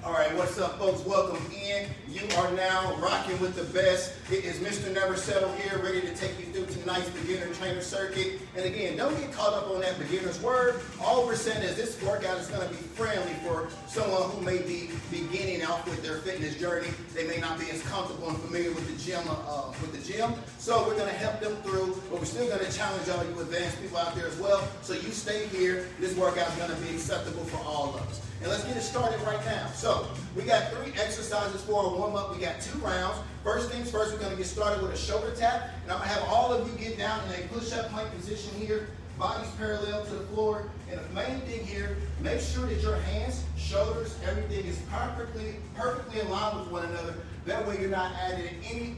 All right, what's up, folks? Welcome in. You are now rocking with the best. It is Mr. Never Settle here, ready to take you through tonight's beginner trainer circuit. And again, don't get caught up on that beginner's word. All we're saying is this workout is going to be friendly for someone who may be beginning out with their fitness journey. They may not be as comfortable and familiar with the gym. So we're going to help them through, but we're still going to challenge all you advanced people out there as well. So you stay here. This workout is going to be acceptable for all of us. And let's get it started right now. So we got 3 exercises for a warm-up. We got 2 rounds. First things first, we're going to get started with a shoulder tap. And I'm going to have all of you get down in a push-up plank position here. Bodies parallel to the floor. And the main thing here, make sure that your hands, shoulders, everything is perfectly aligned with one another. That way you're not adding any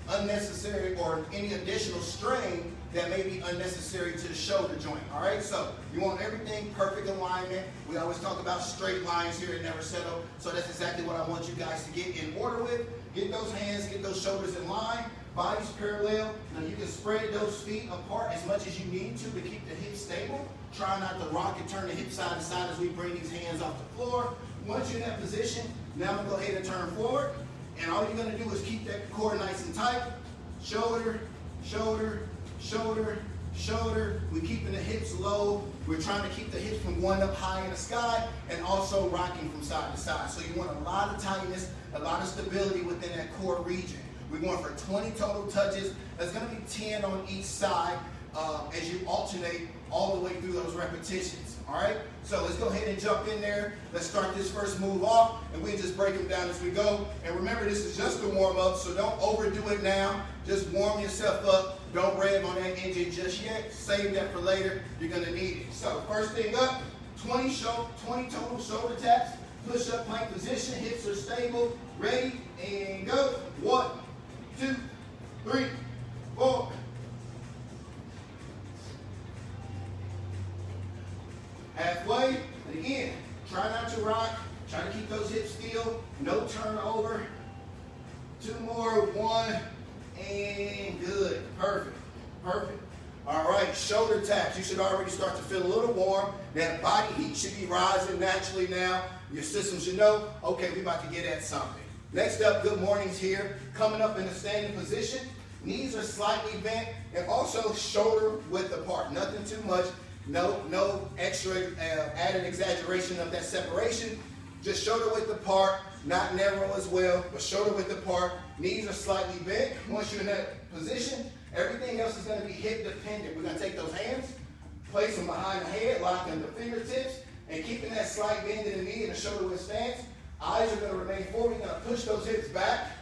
unnecessary or any additional strain that may be unnecessary to the shoulder joint. All right, so you want everything perfect alignment. We always talk about straight lines here at Never Settle, so that's exactly what I want you guys to get in order with. Get those hands, get those shoulders in line, bodies parallel. Now you can spread those feet apart as much as you need to keep the hips stable. Try not to rock and turn the hips side to side as we bring these hands off the floor. Once you're in that position, now I'm gonna go ahead and turn forward, and all you're gonna do is keep that core nice and tight. Shoulder, shoulder, shoulder, shoulder. We're keeping the hips low. We're trying to keep the hips from going up high in the sky and also rocking from side to side. So you want a lot of tightness, a lot of stability within that core region. We're going for 20 total touches. That's going to be 10 on each side as you alternate all the way through those repetitions. All right? So let's go ahead and jump in there. Let's start this first move off, and we'll just break them down as we go. And remember, this is just a warm-up, so don't overdo it now. Just warm yourself up. Don't rev on that engine just yet. Save that for later. You're going to need it. So first thing up, 20 total shoulder taps. Push-up plank position. Hips are stable. Ready, and go. 1, 2, 3, 4. Halfway, and again, try not to rock, try to keep those hips still, no turnover. 2 more, 1, and good, perfect. All right, shoulder taps, you should already start to feel a little warm. That body heat should be rising naturally now. Your system should know, okay, we about to get at something. Next up, good mornings here, coming up in a standing position. Knees are slightly bent, and also shoulder width apart, nothing too much. No extra added exaggeration of that separation. Just shoulder width apart, not narrow as well, but shoulder width apart. Knees are slightly bent. Once you're in that position, everything else is going to be hip dependent. We're going to take those hands, place them behind the head, locking the fingertips, and keeping that slight bend in the knee and the shoulder width stance. Eyes are going to remain forward. You're going to push those hips back.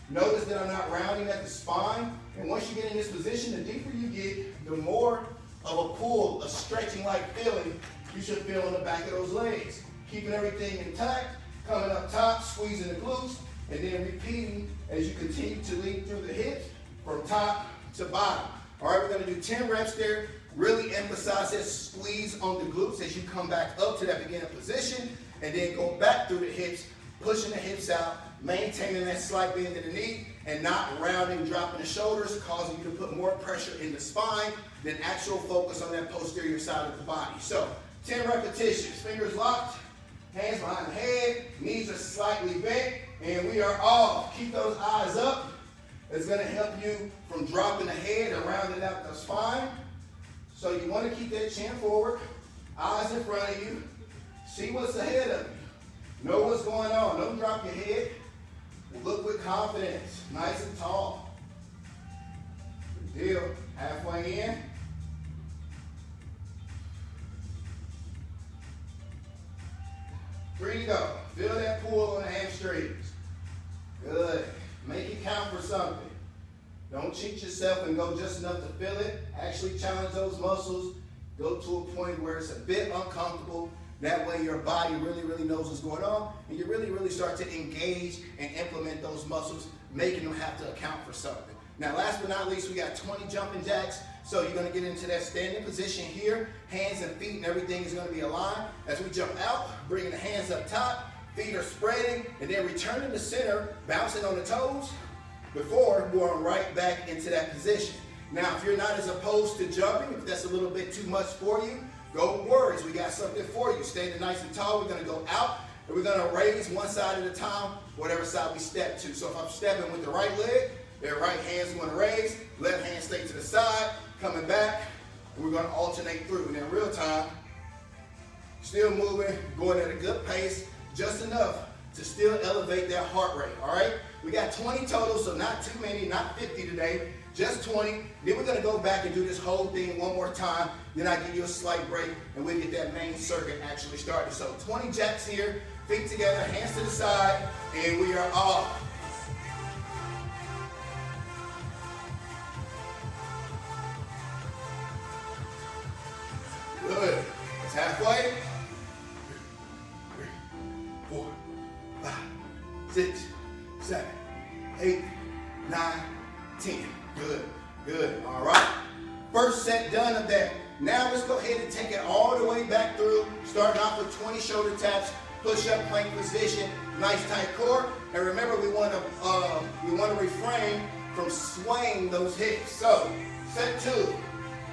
Notice that I'm not rounding at the spine. And once you get in this position, the deeper you get, the more of a pull, a stretching-like feeling you should feel in the back of those legs. Keeping everything intact, coming up top, squeezing the glutes, and then repeating as you continue to lean through the hips from top to bottom. All right, we're going to do 10 reps there. Really emphasize that squeeze on the glutes as you come back up to that beginner position, and then go back through the hips, pushing the hips out, maintaining that slight bend in the knee, and not rounding, dropping the shoulders, causing you to put more pressure in the spine than actual focus on that posterior side of the body. So 10 repetitions, fingers locked, hands behind the head, knees are slightly bent, and we are off. Keep those eyes up. It's going to help you from dropping the head and rounding out the spine. So you want to keep that chin forward, eyes in front of you, see what's ahead of you, know what's going on. Don't drop your head. Look with confidence, nice and tall. Good deal. Halfway in. Three to go. Feel that pull on the hamstrings. Good. Make it count for something. Don't cheat yourself and go just enough to feel it. Actually challenge those muscles. Go to a point where it's a bit uncomfortable. That way your body really knows what's going on, and you really start to engage and implement those muscles, making them have to account for something. Now, last but not least, we got 20 jumping jacks. So you're going to get into that standing position here. Hands and feet and everything is going to be aligned. As we jump out, bringing the hands up top, feet are spreading, and then returning to center, bouncing on the toes before going right back into that position. Now, if you're not as opposed to jumping, if that's a little bit too much for you, no worries, we got something for you. Standing nice and tall, we're going to go out and we're gonna raise one side at a time, whatever side we step to. So if I'm stepping with the right leg, the right hand's gonna raise, left hand stay to the side, coming back, and we're gonna alternate through. And in real time, still moving, going at a good pace, just enough to still elevate that heart rate, all right? We got 20 total, so not too many, not 50 today, just 20. Then we're gonna go back and do this whole thing one more time. Then I give you a slight break, and we'll get that main circuit actually started. So 20 jacks here, feet together, hands to the side, and we are off. Good. It's halfway. 3, 4, 5, 6, 7, 8, 9, 10. Good, good. All right. First set done of that. Now let's go ahead and take it all the way back through, starting off with 20 shoulder taps, push-up plank position, nice tight core. And remember, we want to refrain from swaying those hips. So, set 2,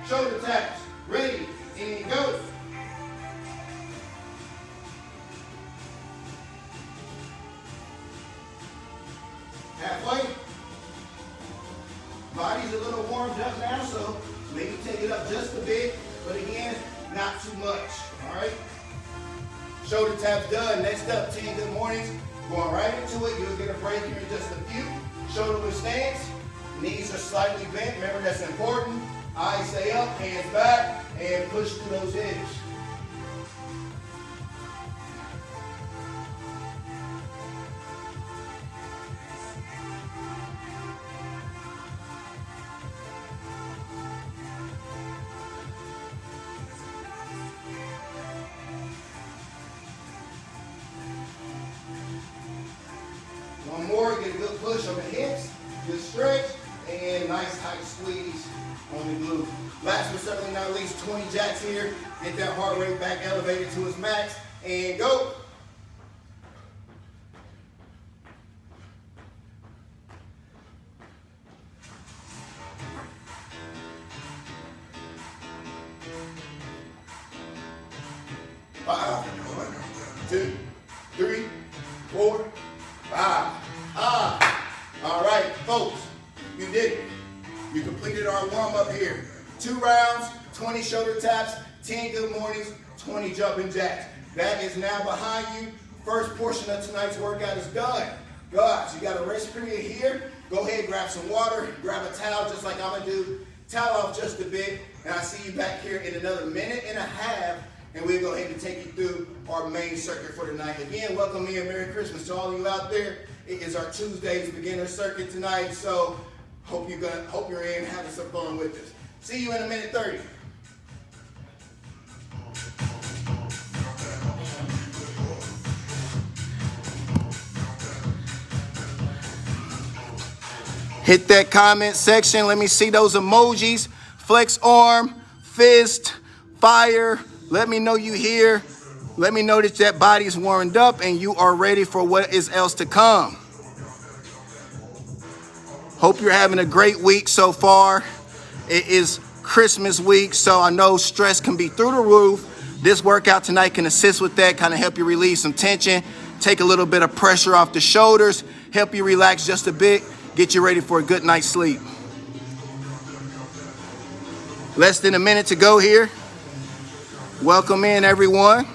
shoulder taps, ready, and go. Halfway. Body's a little warmed up now, so maybe take it up just a bit, but again, not too much, all right? Shoulder taps done. Next up, 10 good mornings. Going right into it. You'll get a break here in just a few. Shoulder width stance. Knees are slightly bent. Remember, that's important. Eyes stay up, hands back, and push through those hips. One more, get a good push on the hips, good stretch, and nice tight squeeze on the glute. Last but certainly not least, 20 jacks here. Get that heart rate back elevated to its max, and go. Five, 1, 2, 3, 4, 5. All right, folks, you did it. You completed our warm-up here. 2 rounds, 20 shoulder taps, 10 good mornings, 20 jumping jacks. That is now behind you. First portion of tonight's workout is done. Guys, you got a rest period here. Go ahead, grab some water, grab a towel just like I'm gonna do. Towel off just a bit, and I'll see you back here in another minute and a half, and we'll go ahead and take you through our main circuit for tonight. Again, welcome in, Merry Christmas to all of you out there. It is our Tuesday's beginner circuit tonight, so hope you're in having some fun with us. See you in a minute 30. Hit that comment section. Let me see those emojis. Flex arm, fist, fire. Let me know you here. Let me know that that body's warmed up and you are ready for what is else to come. Hope you're having a great week so far. It is Christmas week, so I know stress can be through the roof. This workout tonight can assist with that, kind of help you release some tension, take a little bit of pressure off the shoulders, help you relax just a bit, get you ready for a good night's sleep. Less than a minute to go here. Welcome in, everyone.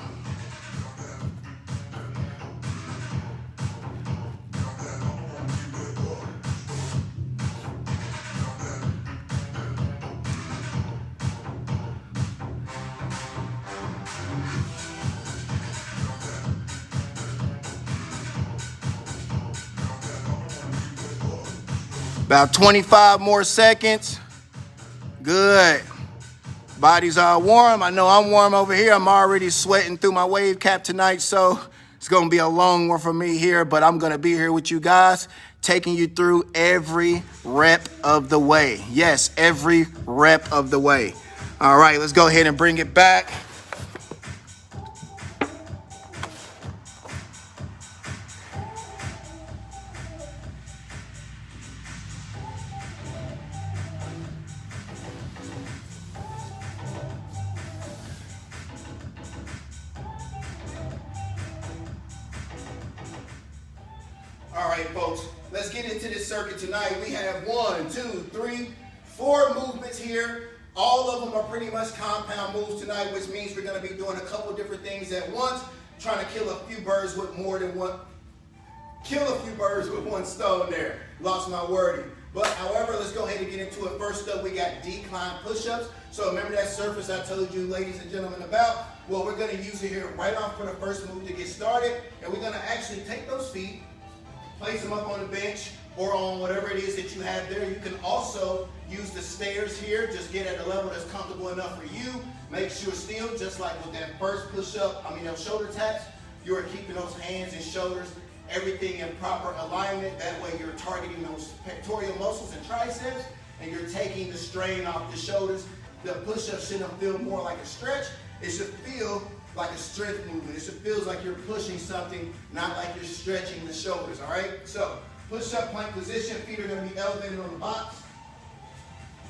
About 25 more seconds. Good. Bodies are warm. I know I'm warm over here. I'm already sweating through my wave cap tonight, so it's going to be a long one for me here, but I'm going to be here with you guys, taking you through every rep of the way. Yes, every rep of the way. All right, let's go ahead and bring it back. All right, folks, let's get into this circuit tonight. We have 1, 2, 3, 4 movements here. All of them are pretty much compound moves tonight, which means we're going to be doing a couple different things at once, trying to kill a few birds with one stone there. Lost my wording. But however, let's go ahead and get into it. First up, we got decline push-ups. So remember that surface I told you, ladies and gentlemen, about? Well, we're going to use it here right off for the first move to get started. And we're going to actually take those feet, place them up on the bench or on whatever it is that you have there. You can also use the stairs here. Just get at a level that's comfortable enough for you. Make sure still, just like with that first push-up, those shoulder taps, you are keeping those hands and shoulders, everything in proper alignment. That way you're targeting those pectoral muscles and triceps, and you're taking the strain off the shoulders. The push-up shouldn't feel more like a stretch. It should feel like a strength movement. It should feel like you're pushing something, not like you're stretching the shoulders, all right? So, push-up plank position, feet are gonna be elevated on the box.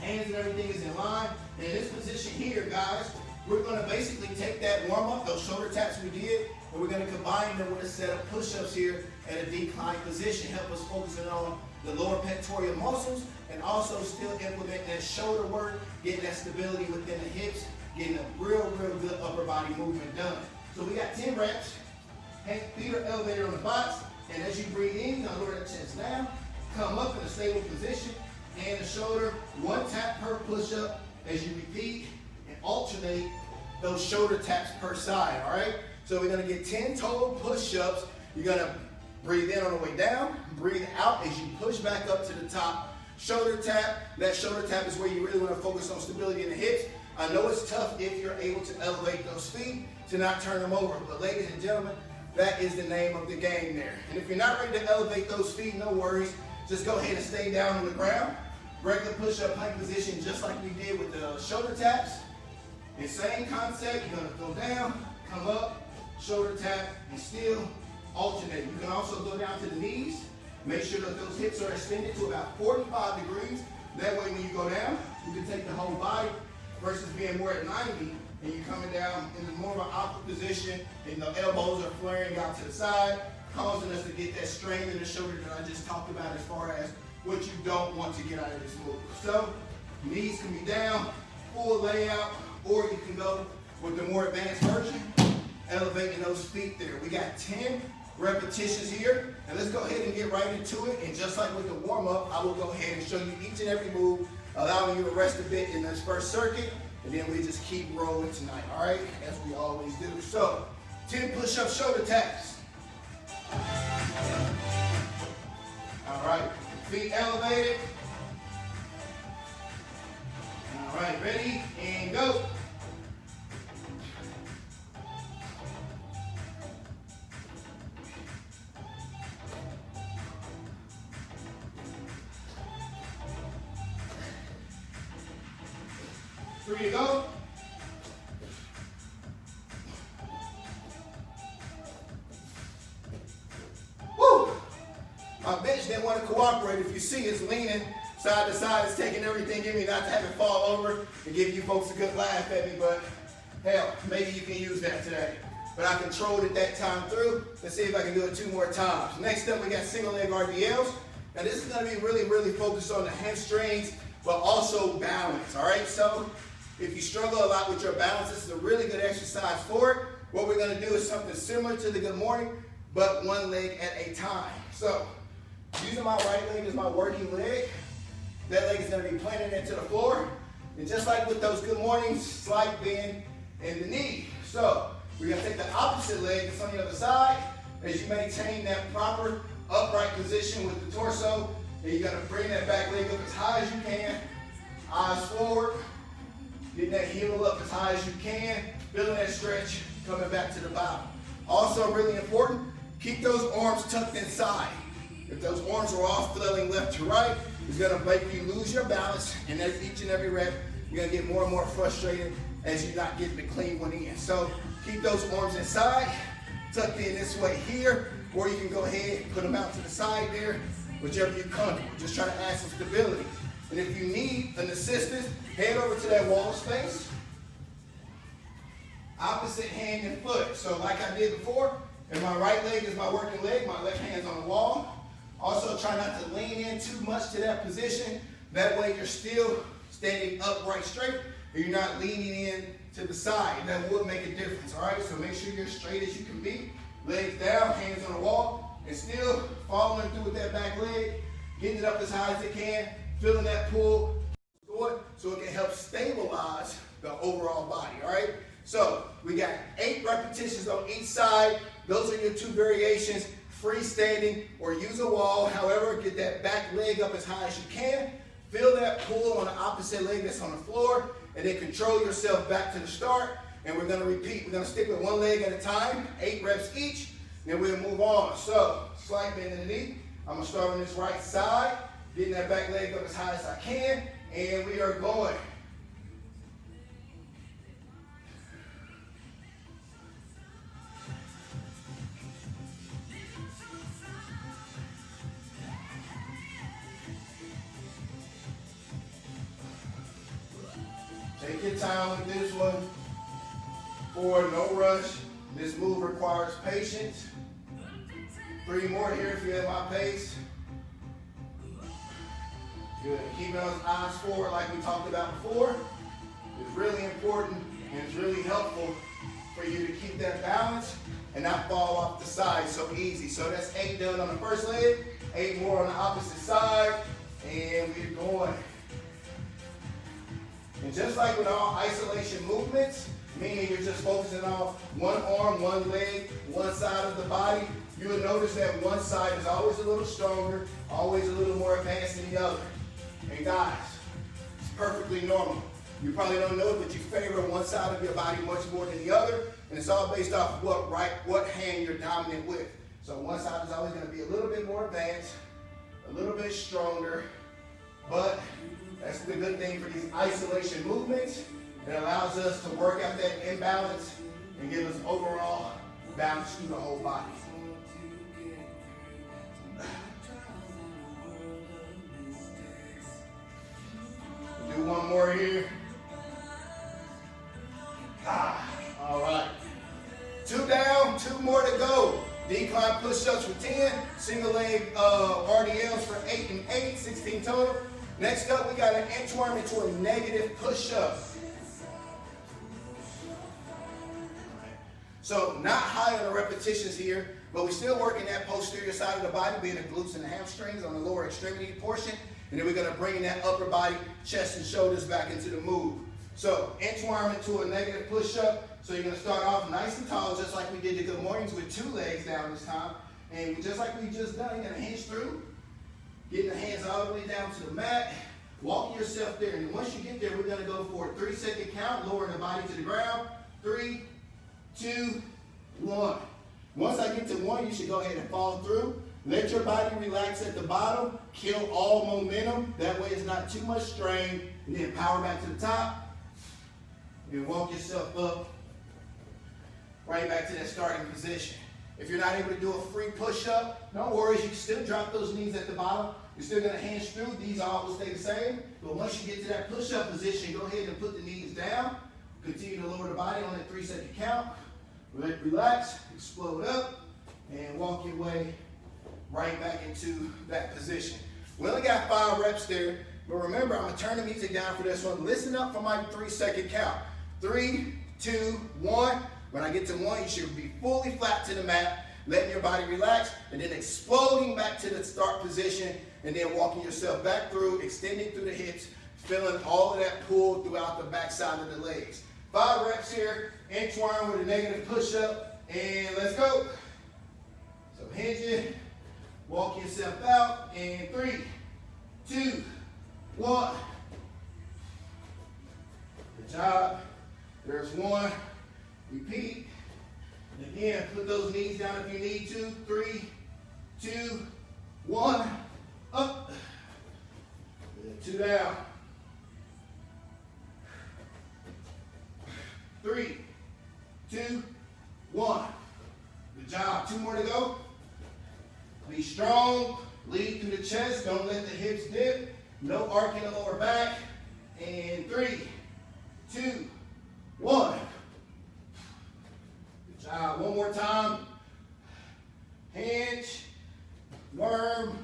Hands and everything is in line. And in this position here, guys, we're gonna basically take that warm-up, those shoulder taps we did, and we're gonna combine them with a set of push-ups here at a decline position. Help us focusing on the lower pectoral muscles and also still implement that shoulder work, getting that stability within the hips, getting a real good upper body movement done. So we got 10 reps. Feet are elevated on the box, and as you breathe in, you're gonna lower that chest down, come up in a stable position, hand and shoulder, 1 tap per push-up as you repeat and alternate those shoulder taps per side, all right? So we're gonna get 10 total push-ups. You're gonna breathe in on the way down, breathe out as you push back up to the top. Shoulder tap, that shoulder tap is where you really wanna focus on stability in the hips. I know it's tough if you're able to elevate those feet to not turn them over, but ladies and gentlemen, that is the name of the game there. And if you're not ready to elevate those feet, no worries. Just go ahead and stay down on the ground. Regular push-up plank position, just like we did with the shoulder taps. The same concept, you're gonna go down, come up, shoulder tap, and still alternate. You can also go down to the knees. Make sure that those hips are extended to about 45 degrees. That way when you go down, you can take the whole body versus being more at 90, and you're coming down in more of an awkward position, and the elbows are flaring out to the side, causing us to get that strain in the shoulder that I just talked about as far as what you don't want to get out of this move. So, knees can be down, full layout, or you can go with the more advanced version, elevating those feet there. We got 10 repetitions here, and let's go ahead and get right into it. And just like with the warm-up, I will go ahead and show you each and every move, allowing you to rest a bit in this first circuit, and then we just keep rolling tonight, all right? As we always do. So, 10 push-up shoulder taps. All right, feet elevated. All right, ready, and go. Three to go. Woo! My bench didn't want to cooperate. If you see, it's leaning side to side. It's taking everything in me not to have it fall over and give you folks a good laugh at me, but hell, maybe you can use that today. But I controlled it that time through. Let's see if I can do it 2 more times. Next up, we got single leg RDLs. Now this is going to be really focused on the hamstrings, but also balance, all right? So if you struggle a lot with your balance, this is a really good exercise for it. What we're gonna do is something similar to the good morning, but 1 leg at a time. So, using my right leg as my working leg, that leg is gonna be planted into the floor. And just like with those good mornings, slight bend in the knee. So, we're gonna take the opposite leg that's on the other side, as you maintain that proper upright position with the torso, and you're gonna bring that back leg up as high as you can, eyes forward, getting that heel up as high as you can, feeling that stretch, coming back to the bottom. Also really important, keep those arms tucked inside. If those arms are off flailing left to right, it's gonna make you lose your balance, and each and every rep, you're gonna get more and more frustrated as you're not getting the clean one in. So keep those arms inside, tucked in this way here, or you can go ahead and put them out to the side there, whichever you're comfortable. Just try to add some stability. And if you need an assistance, head over to that wall space. Opposite hand and foot. So like I did before, and my right leg is my working leg, my left hand's on the wall. Also, try not to lean in too much to that position. That way you're still standing upright straight and you're not leaning in to the side. That would make a difference, all right? So make sure you're as straight as you can be. Legs down, hands on the wall, and still following through with that back leg, getting it up as high as it can, feeling that pull, so it can help stabilize the overall body, all right? So we got 8 repetitions on each side. Those are your 2 variations, freestanding or use a wall. However, get that back leg up as high as you can. Feel that pull on the opposite leg that's on the floor, and then control yourself back to the start. And we're gonna repeat. We're gonna stick with 1 leg at a time, 8 reps each, then we'll move on. So, slight bend in the knee. I'm gonna start on this right side, getting that back leg up as high as I can, and we are going. Take your time with this one. 4, no rush. This move requires patience. 3 more here if you're at my pace. Good. Keeping those eyes forward like we talked about before is really important, and it's really helpful for you to keep that balance and not fall off the side so easy. So that's 8 done on the first leg, 8 more on the opposite side, and we're going. And just like with all isolation movements, meaning you're just focusing on one arm, one leg, one side of the body, you will notice that one side is always a little stronger, always a little more advanced than the other. And guys, it's perfectly normal. You probably don't know it, but you favor one side of your body much more than the other, and it's all based off of what hand you're dominant with. So one side is always going to be a little bit more advanced, a little bit stronger, but that's the good thing for these isolation movements. It allows us to work out that imbalance and give us overall balance through the whole body. Do one more here. All right. 2 down, 2 more to go. Decline push-ups for 10, single leg RDLs for 8 and 8, 16 total. Next up, we got an inchworm into a negative push-up. So not high on the repetitions here, but we're still working that posterior side of the body, being the glutes and the hamstrings on the lower extremity portion. And then we're going to bring that upper body, chest and shoulders back into the move. So inchworm into a negative push-up. So you're going to start off nice and tall, just like we did the good mornings, with 2 legs down this time. And just like we just done, you're going to hinge through. Getting the hands all the way down to the mat, walking yourself there. And once you get there, we're going to go for a 3-second count, lowering the body to the ground. 3, 2, 1. Once I get to 1, you should go ahead and fall through. Let your body relax at the bottom. Kill all momentum. That way it's not too much strain. And then power back to the top. And walk yourself up right back to that starting position. If you're not able to do a free push-up, no worries. You can still drop those knees at the bottom. You're still going to hinge through. These all will stay the same. But once you get to that push-up position, go ahead and put the knees down. Continue to lower the body on that 3-second count. Relax, explode up, and walk your way right back into that position. We only got 5 reps there, but remember, I'm going to turn the music down for this one. Listen up for my 3-second count. 3, 2, 1. When I get to 1, you should be fully flat to the mat, letting your body relax, and then exploding back to the start position, and then walking yourself back through, extending through the hips, feeling all of that pull throughout the back side of the legs. 5 reps here, inchworm with a negative push-up, and let's go. So hinge it, walk yourself out, and 3, 2, 1. Good job. There's 1. Repeat. And again, put those knees down if you need to. 3, 2, 1. Up. 2 down. 3, 2, 1. Good job. 2 more to go. Be strong. Lead through the chest. Don't let the hips dip. No arc in the lower back. And 3, 2, 1. Good job. One more time. Hinge. Worm.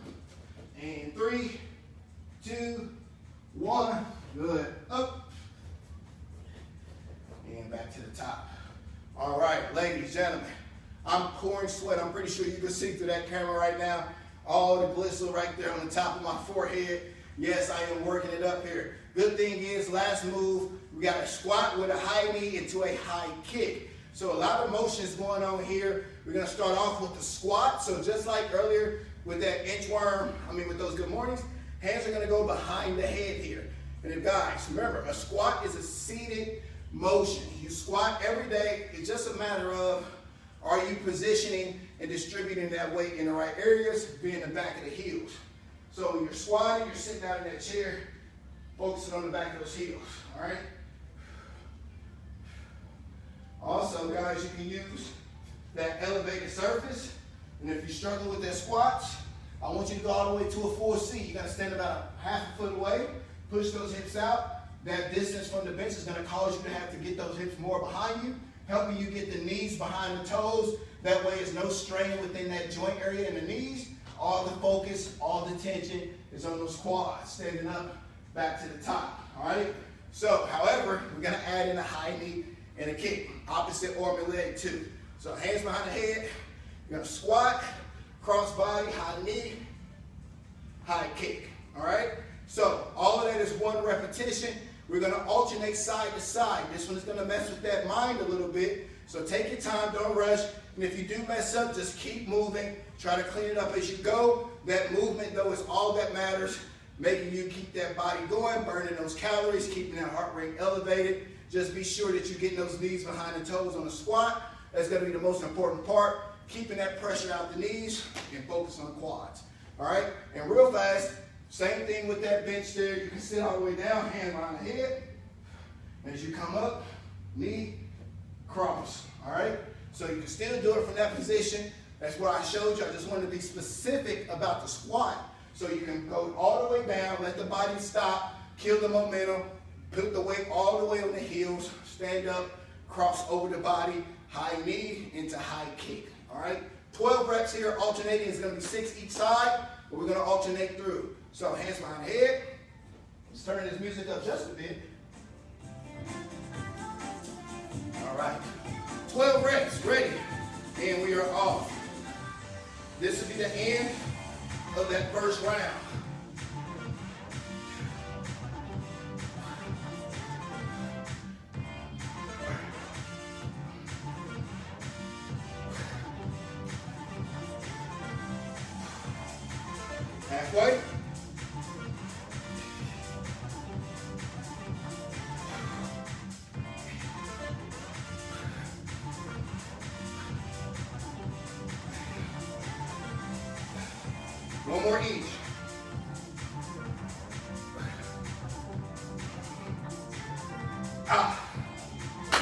I'm pouring sweat. I'm pretty sure you can see through that camera right now. All the glycerin right there on the top of my forehead. Yes, I am working it up here. Good thing is, last move, we got a squat with a high knee into a high kick. So a lot of motions going on here. We're gonna start off with the squat. So just like earlier with that inchworm, with those good mornings, hands are gonna go behind the head here. And then guys, remember, a squat is a seated motion. You squat every day. It's just a matter of, are you positioning and distributing that weight in the right areas, being the back of the heels. So when you're squatting, you're sitting down in that chair, focusing on the back of those heels, all right? Also, guys, you can use that elevated surface. And if you struggle with that squats, I want you to go all the way to a full seat. You gotta stand about half a foot away, push those hips out. That distance from the bench is gonna cause you to have to get those hips more behind you, helping you get the knees behind the toes. That way there's no strain within that joint area in the knees. All the focus, all the tension is on those quads, standing up, back to the top, all right? So, however, we're gonna add in a high knee and a kick, opposite arm and leg too. So hands behind the head, you're gonna squat, cross body, high knee, high kick, all right? So all of that is one repetition. We're gonna alternate side to side. This one's gonna mess with that mind a little bit. So take your time, don't rush. And if you do mess up, just keep moving. Try to clean it up as you go. That movement though is all that matters, making you keep that body going, burning those calories, keeping that heart rate elevated. Just be sure that you're getting those knees behind the toes on the squat. That's gonna be the most important part. Keeping that pressure out the knees and focus on the quads. All right, and real fast, same thing with that bench there. You can sit all the way down, hand behind the head. As you come up, knee, cross, all right? So you can still do it from that position. That's what I showed you. I just wanted to be specific about the squat. So you can go all the way down, let the body stop, kill the momentum, put the weight all the way on the heels, stand up, cross over the body, high knee into high kick, all right? 12 reps here, alternating. It's gonna be 6 each side, but we're gonna alternate through. So hands behind the head. Let's turn this music up just a bit. All right, 12 reps, ready, and we are off. This will be the end of that first round. Halfway. One more each.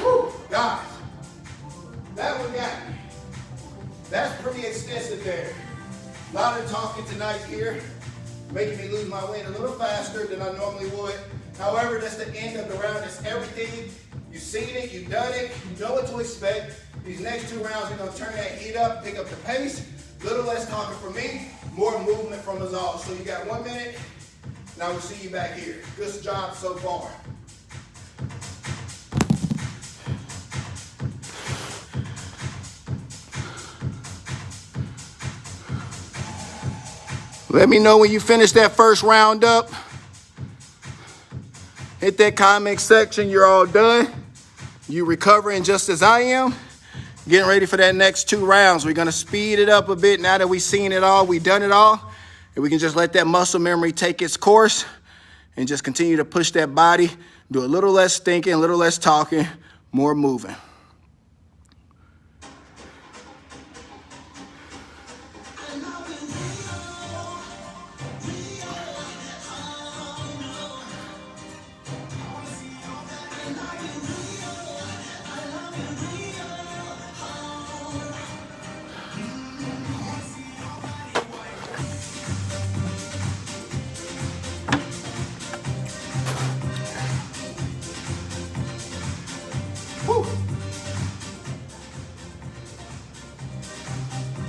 Woo, guys, that one got me. That's pretty extensive there. A lot of talking tonight here, making me lose my weight a little faster than I normally would. However, that's the end of the round. That's everything. You've seen it, you've done it, you know what to expect. These next 2 rounds, we're gonna turn that heat up, pick up the pace. Little less talking from me, more movement from us all. So you got 1 minute. Now we'll see you back here. Good job so far. Let me know when you finish that first round up. Hit that comment section. You're all done. You recovering just as I am. Getting ready for that next 2 rounds. We're going to speed it up a bit now that we've seen it all. We've done it all. And we can just let that muscle memory take its course and just continue to push that body. Do a little less thinking, a little less talking, more moving.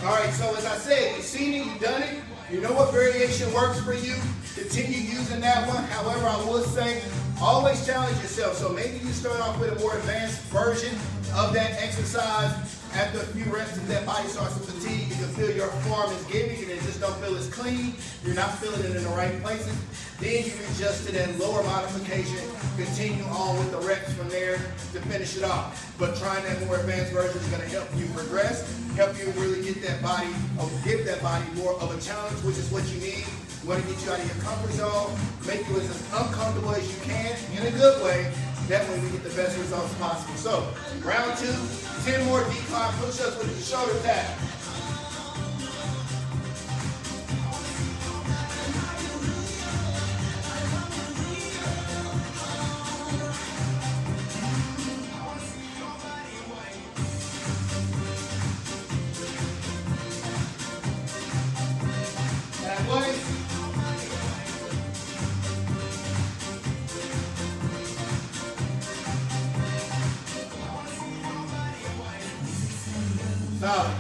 All right, so as I said, you've seen it, you've done it. You know what variation works for you. Continue using that one. However, I will say, always challenge yourself. So maybe you start off with a more advanced version of that exercise. After a few reps, if that body starts to fatigue, you can feel your form is giving and it just don't feel as clean. You're not feeling it in the right places. Then you adjust to that lower modification. Continue on with the reps from there to finish it off. But trying that more advanced version is going to help you progress, help you really get that body, or give that body more of a challenge, which is what you need. We want to get you out of your comfort zone, make you as uncomfortable as you can in a good way. That way we get the best results possible. So, round 2, 10 more decline push-ups with the shoulder tap.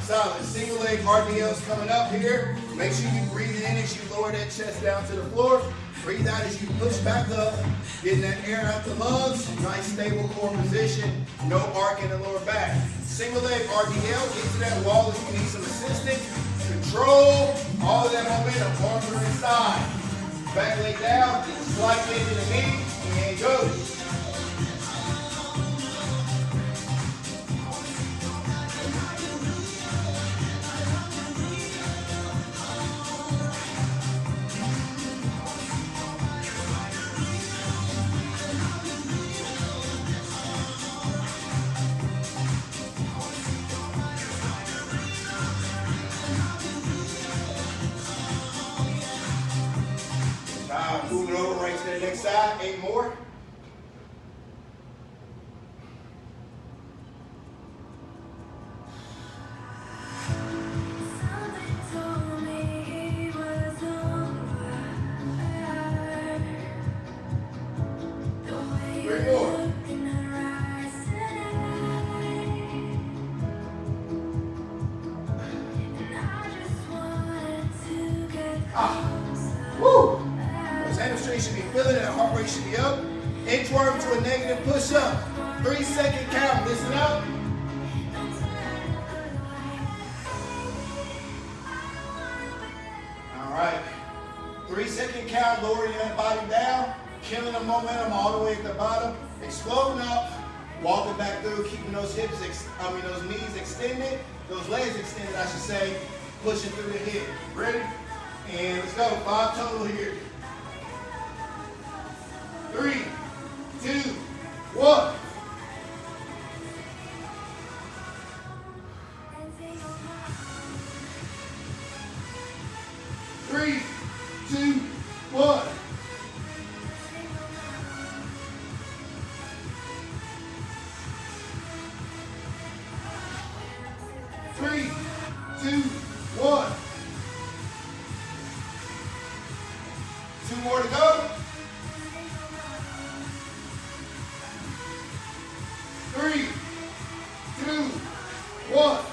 Solid. Single leg RDLs coming up here. Make sure you breathe in as you lower that chest down to the floor. Breathe out as you push back up, getting that air out the lungs. Nice stable core position. No arc in the lower back. Single leg RDL. Get to that wall if you need some assistance. Control all of that momentum. Arms are inside. Back leg down. Slide into the knee. And go. Moving over right to the next side, 8 more. Woo! Those hamstrings should be feeling it, heart rate should be up. Inchworm to a negative push-up. 3-second count, listen up. All right. 3-second count, lowering that body down, killing the momentum all the way at the bottom, exploding up, walking back through, keeping those hips, those knees extended, those legs extended, I should say, pushing through the hip. Ready? And let's go. 5 total here. 3, 2, 1. Three, two, one. Three, two, one. 2 more to go. 3, 2, 1.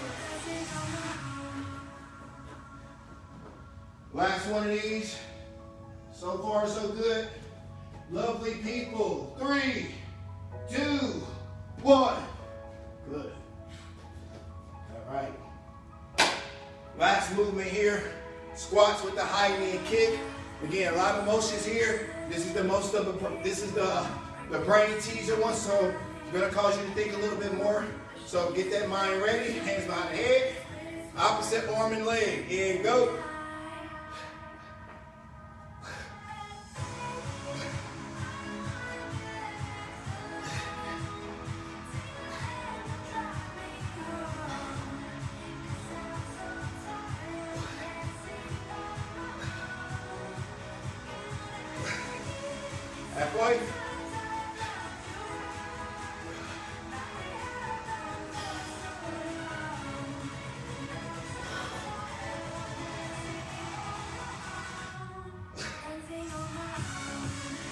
Last one of these. So far, so good. Lovely people. 3, 2, 1. Good. All right. Last movement here. Squats with the high knee and kick. Again, a lot of motions here. This is the brain teaser one, so it's gonna cause you to think a little bit more. So get that mind ready. Hands behind the head. Opposite arm and leg. And go. Halfway.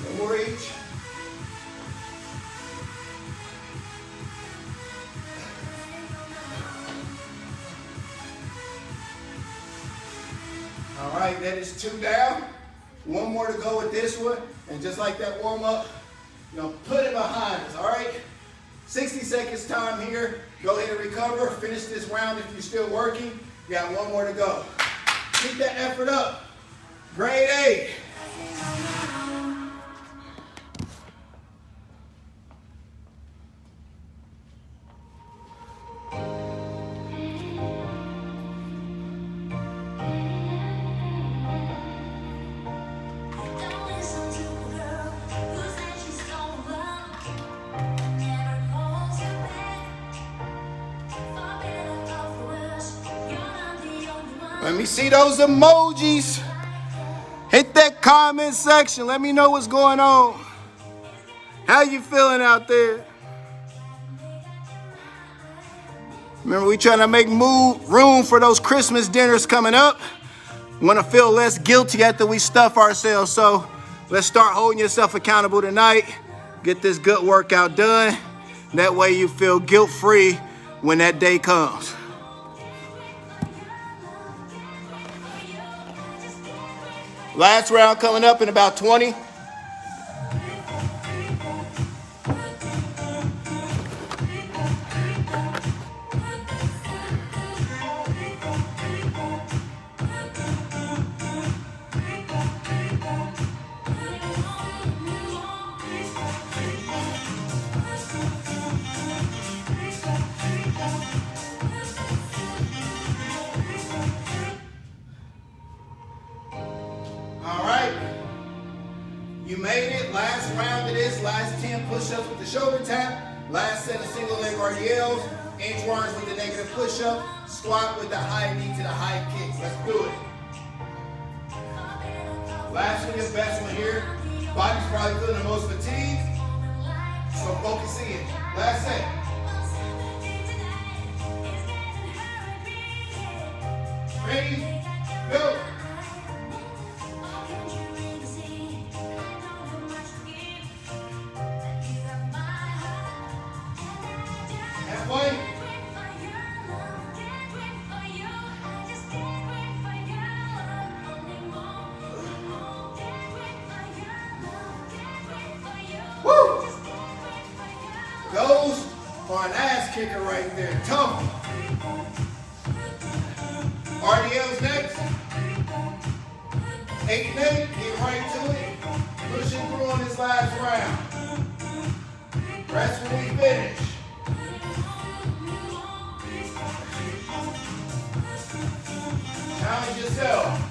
One more each. All right, that is 2 down. 1 more to go with this one. And just like that warm up, put it behind us, all right? 60 seconds time here. Go ahead and recover. Finish this round if you're still working. You got one more to go. Keep that effort up. Grade A. Let me see those emojis. Hit that comment section. Let me know what's going on. How you feeling out there? Remember, we trying to make room for those Christmas dinners coming up. Want to feel less guilty after we stuff ourselves. So let's start holding yourself accountable tonight. Get this good workout done. That way you feel guilt-free when that day comes. Last round coming up in about 20. You made it. Last round of this. Last 10 push-ups with the shoulder tap. Last set of single leg RDLs. Inchworms with the negative push-up. Squat with the high knee to the high kick. Let's do it. Last one is best one here. Body's probably feeling the most fatigued. So focus in. Last set. Ready? Go. Woo! Those are an ass kicker right there. Tough. RDLs next. 8 minutes. Get right to it. Pushing through on this last round. Rest when we finish. Challenge yourself.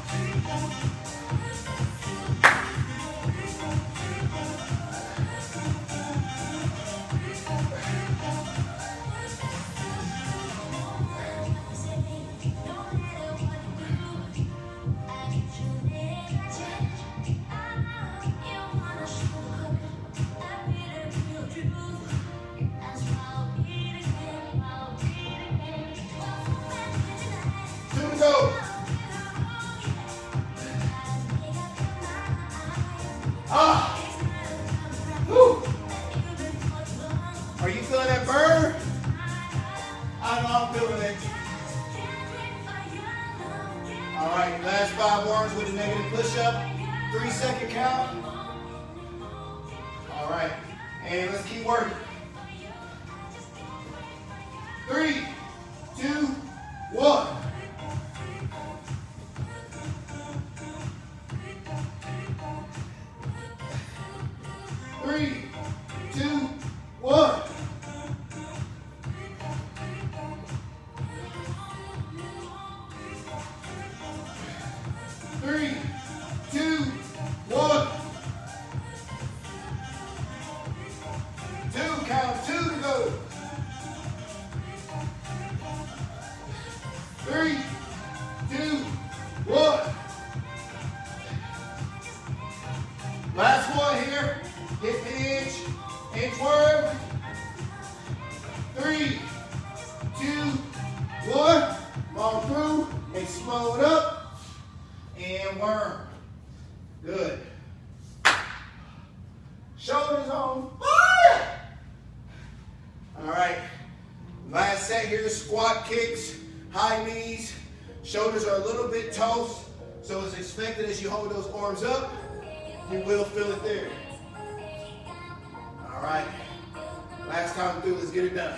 Go. Woo. Are you feeling that burn? I know I'm feeling it. All right, last 5 arms with a negative push-up. 3-second count. All right, and let's keep working. 3, 2, 1. 3, 2, 1. Three, two, one. 2, count 2 to go. 3, 2, 1. Last one here. Hit the inchworm. 3, 2, 1. Come on through. Explode up. And worm. Good. Shoulders on fire. All right. Last set here, squat kicks, high knees. Shoulders are a little bit toast, so it's expected as you hold those arms up, you will feel it there. All right. Last time through. Let's get it done.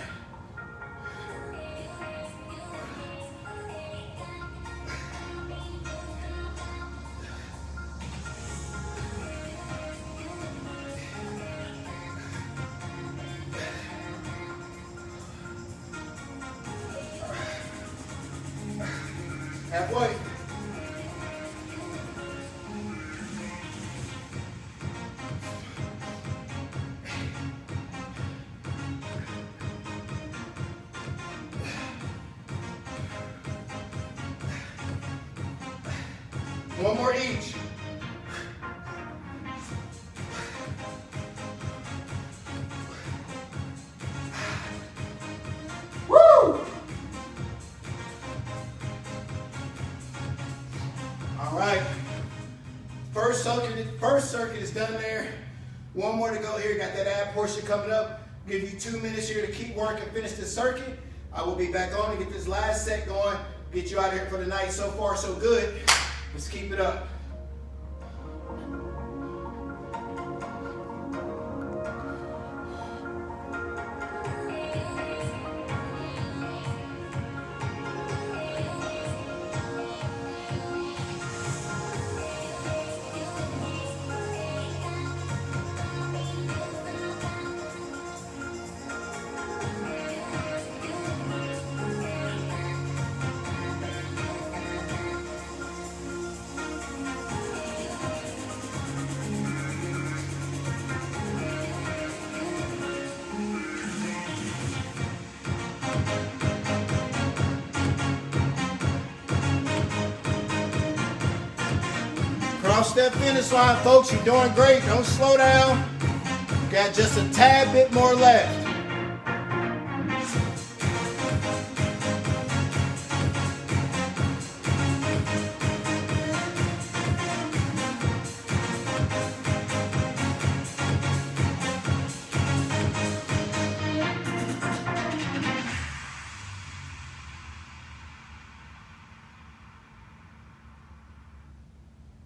Halfway. One more each. Woo! All right. First circuit is done there. One more to go here. Got that ab portion coming up. Give you 2 minutes here to keep working, finish the circuit. I will be back on to get this last set going. Get you out of here for the night. So far, so good. Let's keep it up. Cross that finish line, folks. You're doing great. Don't slow down. Got just a tad bit more left.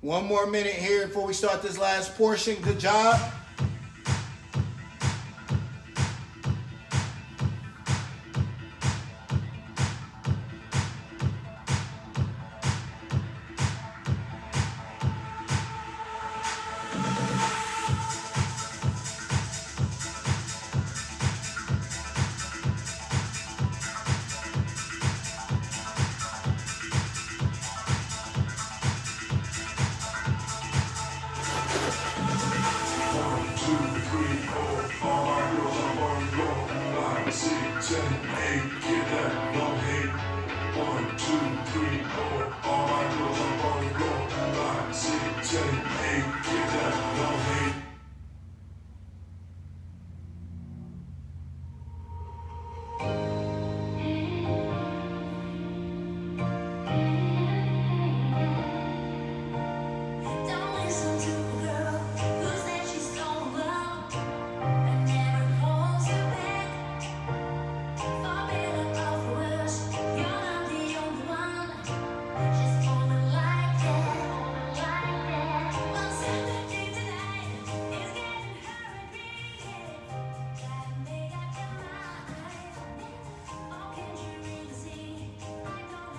One more minute here before we start this last portion. Good job.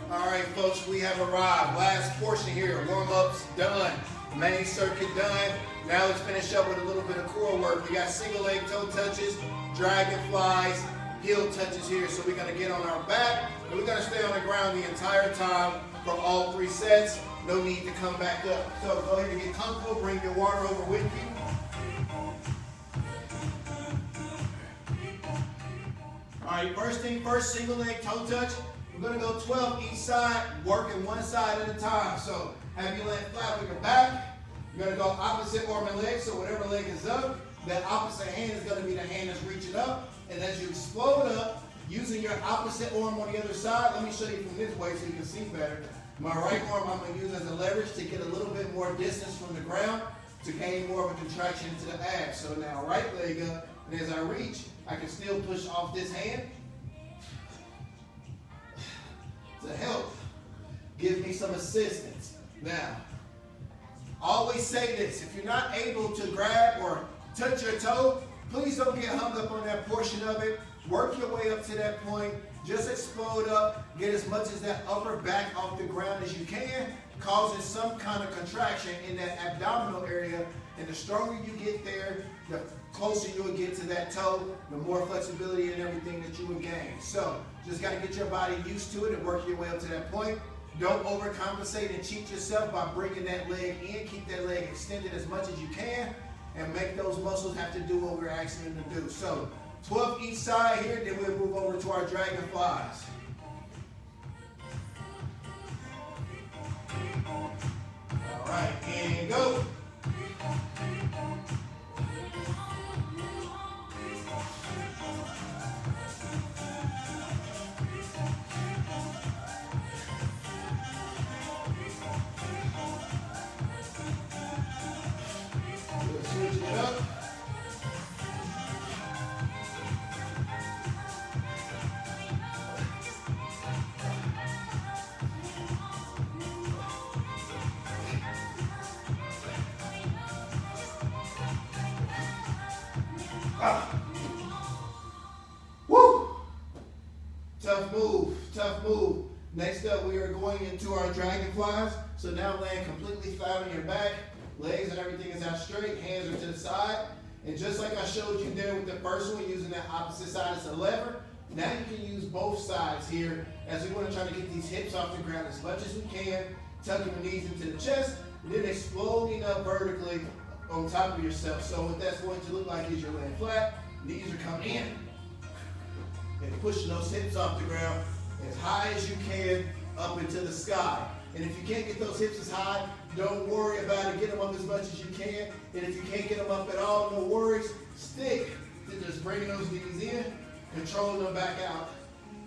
All right, folks, we have arrived. Last portion here, warm-ups done, main circuit done. Now let's finish up with a little bit of core work. We got single leg toe touches, dragonflies, heel touches here. So we're gonna get on our back, and we're gonna stay on the ground the entire time for all 3 sets. No need to come back up. So go ahead and get comfortable, bring your water over with you. All right, first thing first, single leg toe touch. We're gonna go 12 each side, working one side at a time. So have your leg flat with your back. You're gonna go opposite arm and leg, so whatever leg is up, that opposite hand is gonna be the hand that's reaching up. And as you explode up, using your opposite arm on the other side, let me show you from this way so you can see better. My right arm I'm gonna use as a leverage to get a little bit more distance from the ground to gain more of a contraction into the abs. So now right leg up, and as I reach, I can still push off this hand to help give me some assistance. Now, always say this, if you're not able to grab or touch your toe, Please don't get hung up on that portion of it. Work your way up to that point. Just explode up. Get as much as that upper back off the ground as you can, causing some kind of contraction in that abdominal area. And the stronger you get there, the closer you'll get to that toe, the more flexibility and everything that you will gain. So just got to get your body used to it and work your way up to that point. Don't overcompensate and cheat yourself by bringing that leg in. Keep that leg extended as much as you can and make those muscles have to do what we're asking them to do. So 12 each side here, then we'll move over to our Dragonflies. All right, and go. Switch it up. Woo! Tough move, tough move. Next up, we are going into our Dragonflies. So now laying completely flat on your back. Legs and everything is out straight, hands are to the side. And just like I showed you there with the first one, using that opposite side as a lever, now you can use both sides here as we want to try to get these hips off the ground as much as we can, tucking the knees into the chest, and then exploding up vertically on top of yourself. So what that's going to look like is you're laying flat, knees are coming in, and pushing those hips off the ground as high as you can up into the sky. And if you can't get those hips as high, don't worry about it. Get them up as much as you can. And if you can't get them up at all, no worries. Stick to just bringing those knees in, controlling them back out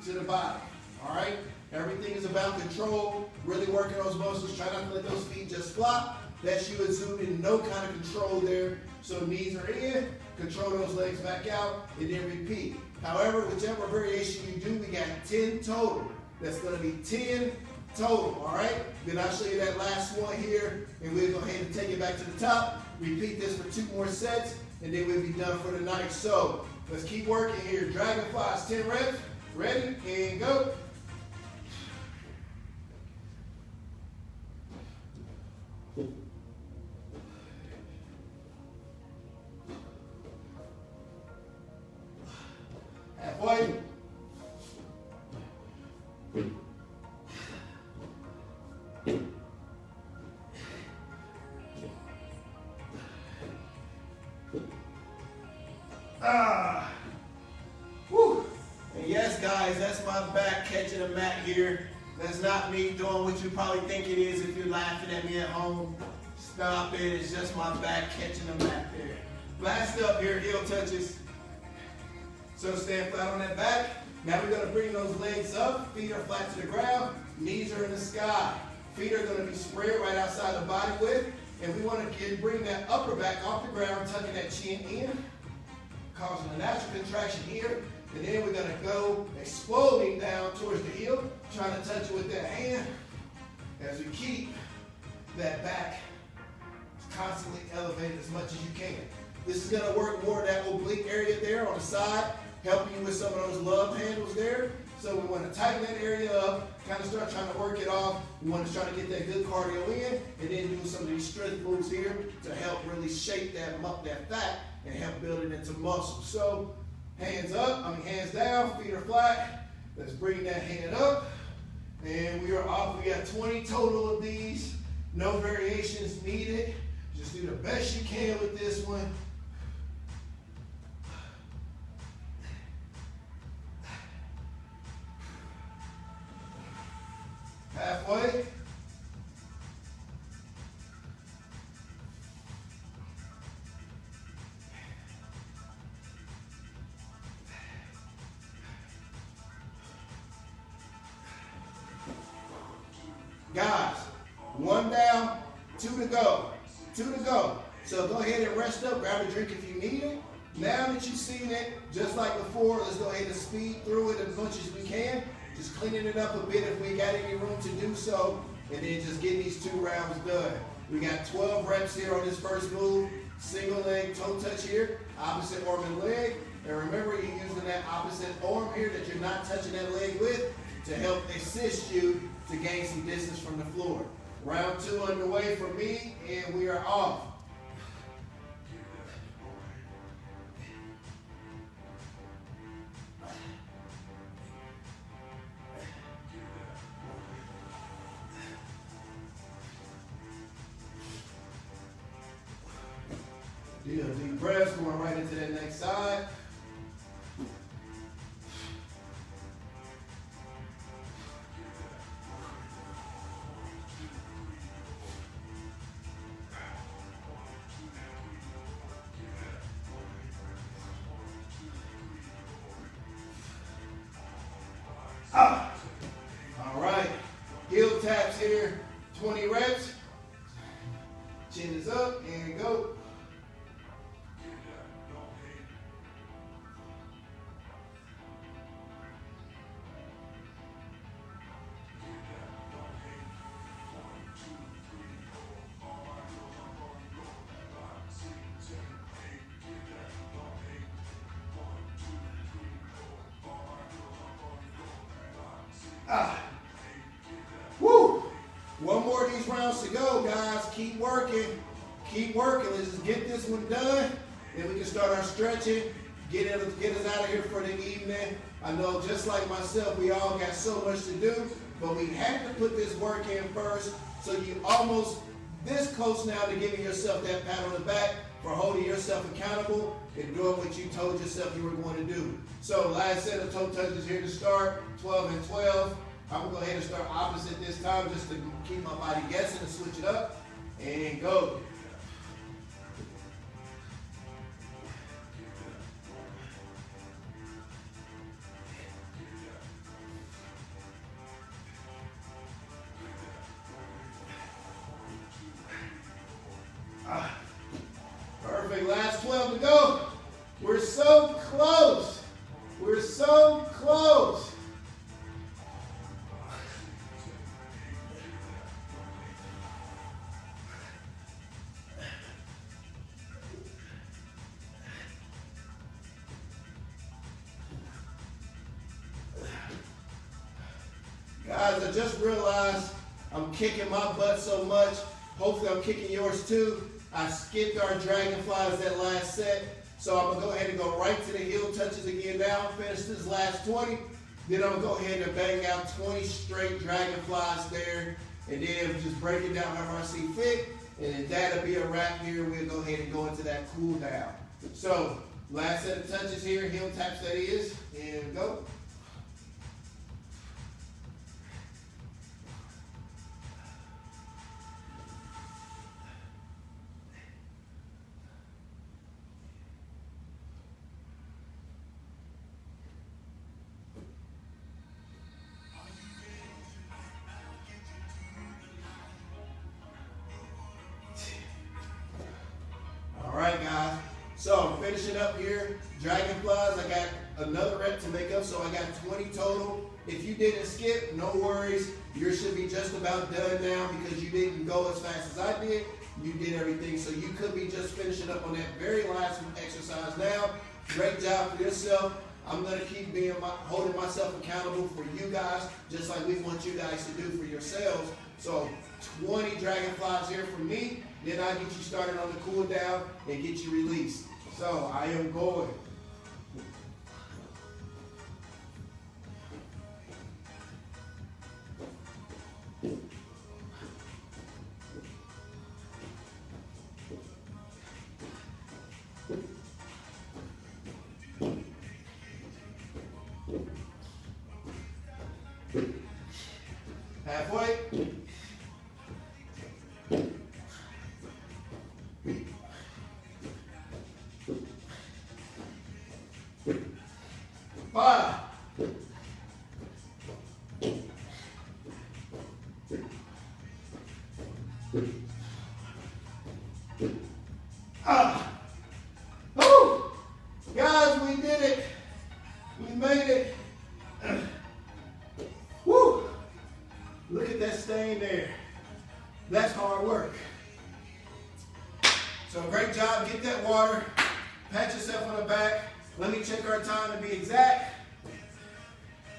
to the body. All right? Everything is about control, really working those muscles. Try not to let those feet just flop. That's you exuding no kind of control there. So knees are in, control those legs back out, and then repeat. However, whichever variation you do, we got 10 total. That's going to be 10 total, all right? Then I'll show you that last one here, and we'll go ahead and take it back to the top. Repeat this for 2 more sets, and then we'll be done for the night. So let's keep working here. Dragonflies, 10 reps. Ready, and go. Halfway. Whew. And yes, guys, that's my back catching a mat here. That's not me doing what you probably think it is if you're laughing at me at home. Stop it. It's just my back catching a mat there. Last up here, heel touches. So stand flat on that back. Now we're going to bring those legs up. Feet are flat to the ground. Knees are in the sky. Feet are going to be spread right outside the body width. And we want to bring that upper back off the ground, tucking that chin in, causing a natural contraction here. And then we're going to go exploding down towards the heel, trying to touch it with that hand as we keep that back constantly elevated as much as you can. This is going to work more of that oblique area there on the side, helping you with some of those love handles there. So we want to tighten that area up, kind of start trying to work it off. We want to try to get that good cardio in, and then do some of these strength moves here to help really shape that fat and help build it into muscle. So hands up, hands down, feet are flat. Let's bring that hand up, and we are off. We got 20 total of these. No variations needed. Just do the best you can with this one. Halfway. Guys, 1 down, 2 to go. 2 to go. So go ahead and rest up, grab a drink if you need it. Now that you've seen it, just like before, let's go ahead and speed through it as much as we can. Just cleaning it up a bit if we got any room to do so, and then just getting these 2 rounds done. We got 12 reps here on this first move, Single leg toe touch here, opposite arm and leg. And remember, you're using that opposite arm here that you're not touching that leg with to help assist you to gain some distance from the floor. Round 2 underway for me, and we are off. Deep breaths, going right into that next side. All right, heel taps here, 20 reps. Chin is up, and go. Woo! One more of these rounds to go, guys. Keep working. Keep working. Let's just get this one done. Then we can start our stretching. Get us out of here for the evening. I know just like myself, we all got so much to do, but we had to put this work in first. So you almost this close now to giving yourself that pat on the back for holding yourself accountable and doing what you told yourself you were going to do. So last set of toe touches here to start, 12 and 12. I'm going to go ahead and start opposite this time just to keep my body guessing and switch it up. And go. Perfect. Last 12 to go. We're so close. We're so close. Guys, I just realized I'm kicking my butt so much. Hopefully I'm kicking yours too. I skipped our Dragonflies that last set. So I'm going to go ahead and go right to the heel touches again now. Finish this last 20. Then I'm going to go ahead and bang out 20 straight Dragonflies there. And then just break it down however I see fit. And then that'll be a wrap here. We'll go ahead and go into that cool down. So last set of touches here, heel taps that is. And go. Alright guys, so I'm finishing up here. Dragonflies, I got another rep to make up, so I got 20 total. If you didn't skip, no worries. You should be just about done now because you didn't go as fast as I did. You did everything, so you could be just finishing up on that very last exercise now. Great job for yourself. I'm going to keep holding myself accountable for you guys, just like we want you guys to do for yourselves. So 20 Dragonflies here for me. Then I'll get you started on the cool down and get you released. So I am going. Halfway. Five. Oh, guys, we did it. We made it. Woo. Look at that stain there. That's hard work. So great job. Get that water. Pat yourself on the back. Let me check our time to be exact.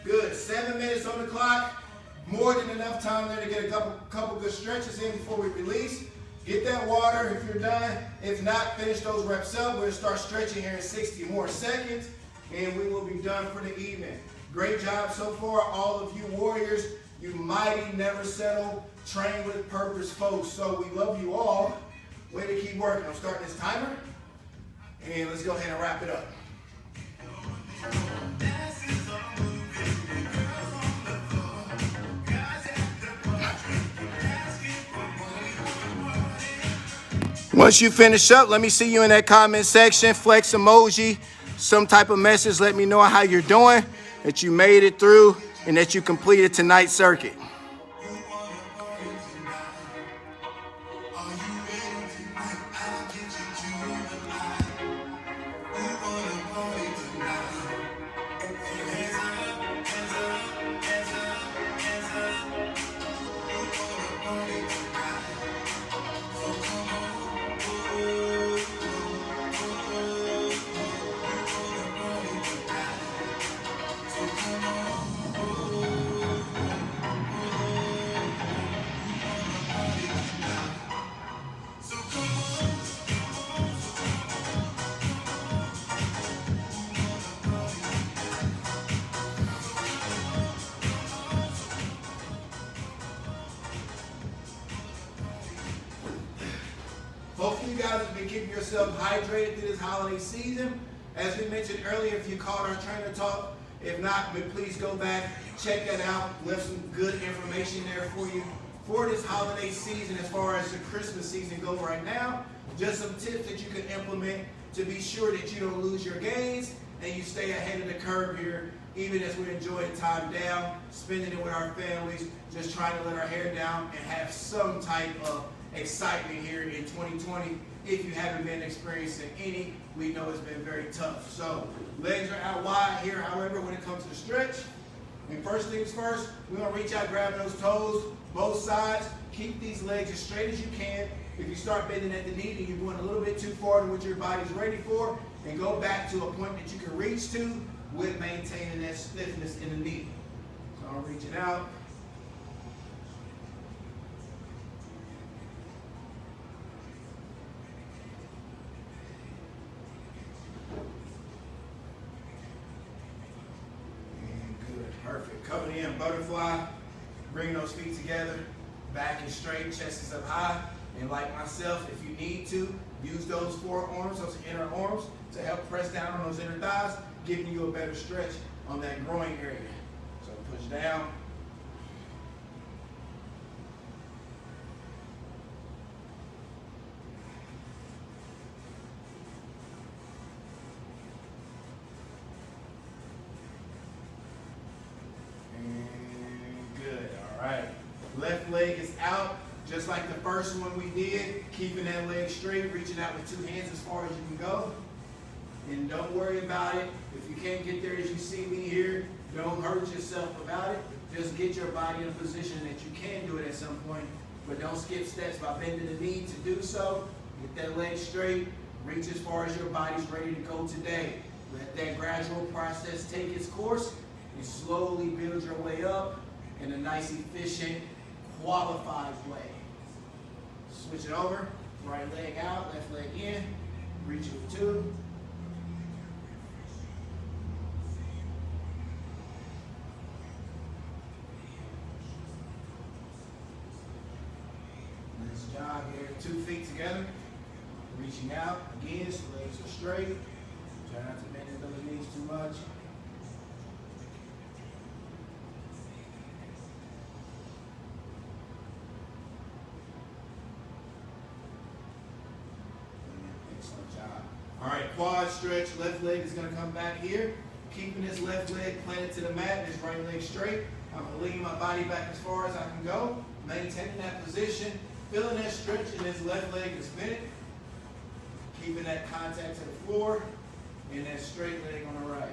Good. 7 minutes on the clock. More than enough time there to get a couple good stretches in before we release. Get that water if you're done. If not, finish those reps up. We're going to start stretching here in 60 more seconds, and we will be done for the evening. Great job so far, all of you warriors. You mighty, never settle, train with purpose folks. So we love you all. Way to keep working. I'm starting this timer, and let's go ahead and wrap it up. Once you finish up, let me see you in that comment section. Flex emoji, some type of message. Let me know how you're doing, that you made it through, and that you completed tonight's circuit. Hopefully you guys have been keeping yourself hydrated through this holiday season. As we mentioned earlier, if you caught our trainer talk, if not, please go back, check that out. We have some good information there for you for this holiday season as far as the Christmas season goes right now. Just some tips that you can implement to be sure that you don't lose your gains and you stay ahead of the curve here, even as we're enjoying time down, spending it with our families, just trying to let our hair down and have some type of excitement here in 2020. If you haven't been experiencing any, we know it's been very tough. So legs are out wide here. However, when it comes to the stretch, and first things first, we're gonna reach out, grab those toes, both sides. Keep these legs as straight as you can. If you start bending at the knee and you're going a little bit too far than what your body's ready for, and go back to a point that you can reach to with maintaining that stiffness in the knee. So I'm reaching out. Perfect. Coming in, butterfly. Bring those feet together. Back is straight, chest is up high. And like myself, if you need to, use those forearms, those inner arms, to help press down on those inner thighs, giving you a better stretch on that groin area. So push down. Left leg is out, just like the first one we did, keeping that leg straight, reaching out with two hands as far as you can go. And don't worry about it. If you can't get there as you see me here, don't hurt yourself about it. Just get your body in a position that you can do it at some point, but don't skip steps by bending the knee to do so. Get that leg straight, reach as far as your body's ready to go today. Let that gradual process take its course. You slowly build your way up in a nice, efficient, qualified way. Switch it over. Right leg out, left leg in. Reach it with two. Nice job here. 2 feet together. Reaching out. Again, so legs are straight. Try not to bend those knees too much. All right, quad stretch, left leg is gonna come back here. Keeping this left leg planted to the mat, this right leg straight. I'm gonna lean my body back as far as I can go, maintaining that position, feeling that stretch in this left leg is bent. Keeping that contact to the floor, and that straight leg on the right.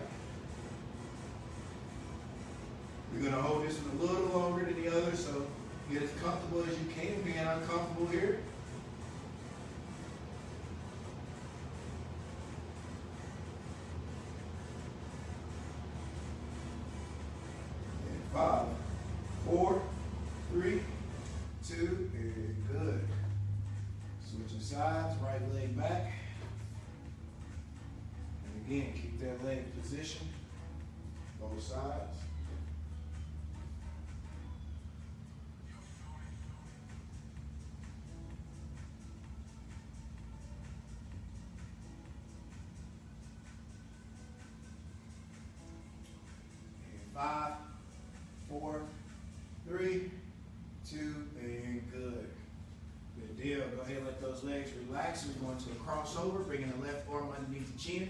We're gonna hold this one a little longer than the other, so get as comfortable as you can, being uncomfortable here. 5, 4, 3, 2, and good. Switching sides, right leg back. And again, keep that leg positioned, both sides. And 5, 4, 3, 2, and good. Good deal. Go ahead and let those legs relax. We're going to a crossover, bringing the left arm underneath the chin.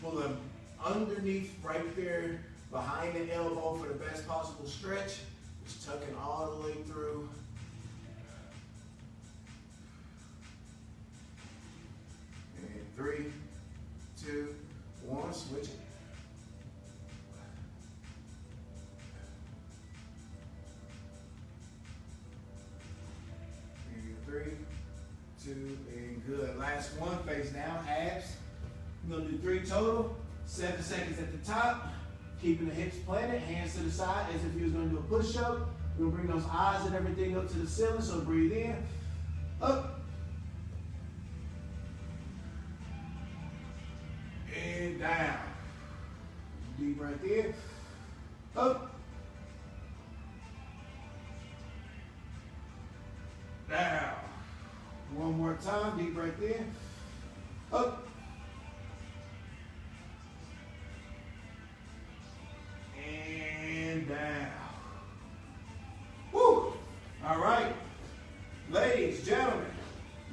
Pull them underneath right there behind the elbow for the best possible stretch. Just tucking all the way through. And 3, 2, 1, switch it. And 3, 2, and good. Last one, face down, abs. We're gonna do 3 total, 7 seconds at the top, keeping the hips planted, hands to the side as if you was gonna do a push-up. We're gonna bring those eyes and everything up to the ceiling, so breathe in, up, and down. Deep breath in, up, down. One more time, deep breath in, up, and down. Woo! All right, ladies, gentlemen,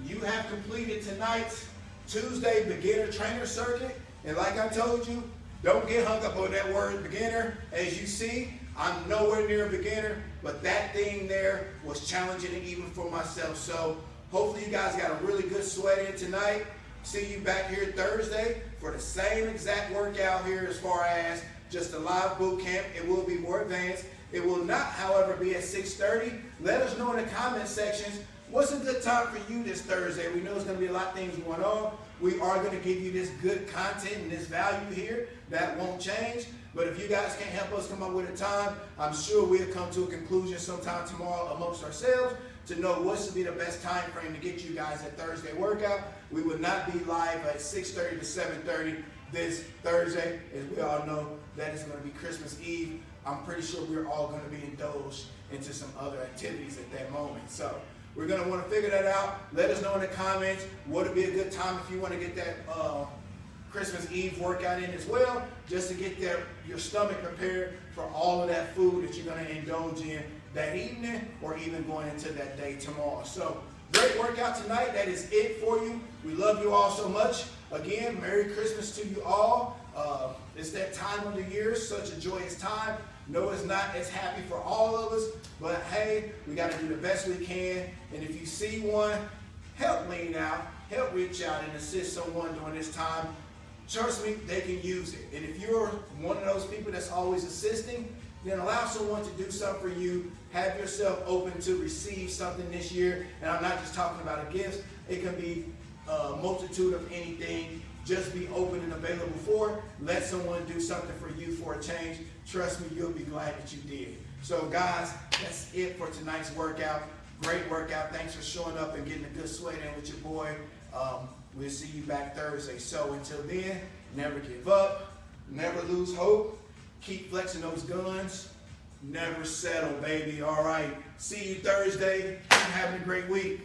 you have completed tonight's Tuesday beginner trainer circuit. And like I told you, don't get hung up on that word beginner. As you see, I'm nowhere near a beginner, but that thing there was challenging even for myself. So hopefully you guys got a really good sweat in tonight. See you back here Thursday for the same exact workout here as far as just a live boot camp. It will be more advanced. It will not, however, be at 6:30. Let us know in the comment sections what's a good time for you this Thursday. We know there's going to be a lot of things going on. We are going to give you this good content and this value here. That won't change. But if you guys can't help us come up with a time, I'm sure we'll come to a conclusion sometime tomorrow amongst ourselves to know what's to be the best time frame to get you guys that Thursday workout. We will not be live at 6:30 to 7:30 this Thursday. As we all know, that is going to be Christmas Eve. I'm pretty sure we're all going to be indulged into some other activities at that moment. So we're going to want to figure that out. Let us know in the comments what would be a good time if you want to get that Christmas Eve workout in as well, just to get your stomach prepared for all of that food that you're going to indulge in that evening or even going into that day tomorrow. So great workout tonight. That is it for you. We love you all so much. Again, Merry Christmas to you all. It's that time of the year, such a joyous time. No, it's not as happy for all of us, but hey, we got to do the best we can. And if you see one, help lean out, help reach out and assist someone during this time. Trust me, they can use it. And if you're one of those people that's always assisting, then allow someone to do something for you. Have yourself open to receive something this year. And I'm not just talking about a gift. It can be a multitude of anything. Just be open and available for it. Let someone do something for you for a change. Trust me, you'll be glad that you did. So guys, that's it for tonight's workout. Great workout. Thanks for showing up and getting a good sweat in with your boy. We'll see you back Thursday. So until then, never give up. Never lose hope. Keep flexing those guns. Never settle, baby. All right. See you Thursday. Having a great week.